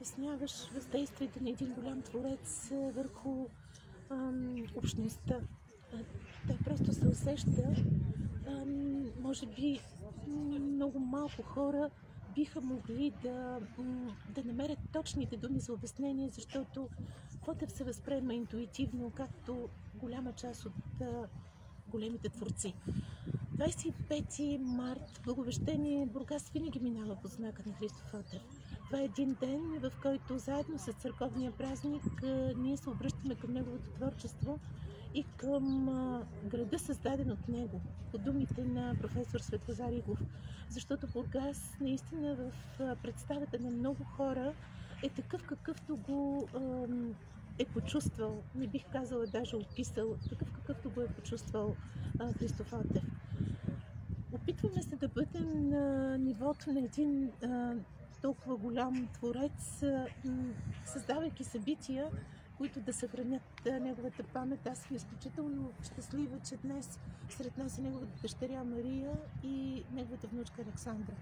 обясняваш въздействието на един голям творец върху общността. Той просто се усеща. Може би много малко хора биха могли да намерят точните думи за обяснение, защото Фотев се възприема интуитивно, както голяма част от големите творци. 25 март, Благовещение, Бургас винаги минава по знака на Христо Фотев. Това е един ден, в който заедно с църковния празник ние се обръщаме към неговото творчество и към града, създаден от него, по думите на професор Светлозар Игов. Защото Бургас наистина в представата на много хора е такъв, какъвто го е почувствал, не бих казала даже описал, такъв какъвто го е почувствал Христо Фотев. Опитваме се да бъдем на нивото на един толкова голям творец, създавайки събития, които да съхранят неговата памет. Аз съм изключително щастлива, че днес сред нас е неговата дъщеря Мария и неговата внучка Александра,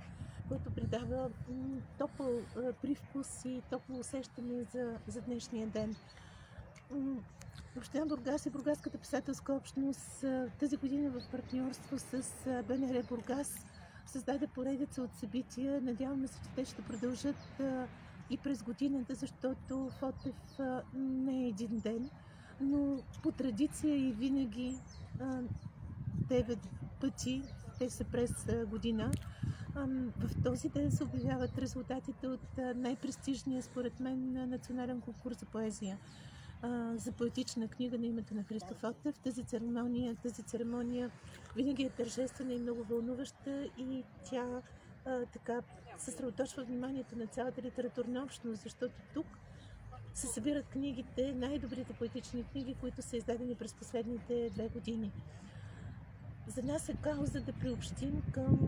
което придава топъл привкус и топло усещане за днешния ден. Община Бургас и Бургаската писателска общност тази година в партньорство с БНР Бургас създаде поредица от събития. Надяваме се, че те ще продължат и през годината, защото Фотев не е един ден, но по традиция и винаги 9 пъти, те са през година. В този ден се обявяват резултатите от най-престижния, според мен, национален конкурс за поезия за поетична книга на името на Христо Фотев. Тази церемония винаги е тържествена и много вълнуваща и тя така съсредоточва вниманието на цялата литературна общност, защото тук се събират книгите, най-добрите поетични книги, които са издадени през последните 2 години. За нас е кауза да приобщим към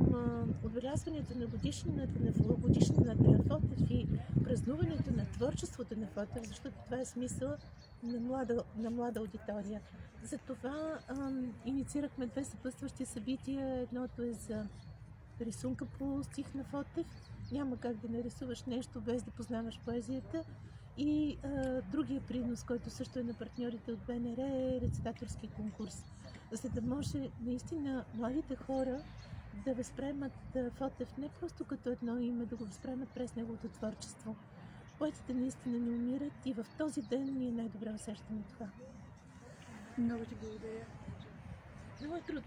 отбелязването на годишнината на Фотев и празнуването на творчеството на Фотев, защото това е смисъл на млада аудитория. Затова инициирахме 2 съпътстващи събития. Едното е за рисунка по стих на Фотев. Няма как да нарисуваш нещо без да познаваш поезията. И другия принос, който също е на партньорите от БНР, е рецитаторски конкурс. За да може наистина младите хора да възприемат Фотев не просто като едно име, да го възприемат през неговото творчество. Поетите наистина не умират и в този ден ни е най-добре усещане това. Много ти благодаря. Много е трудно.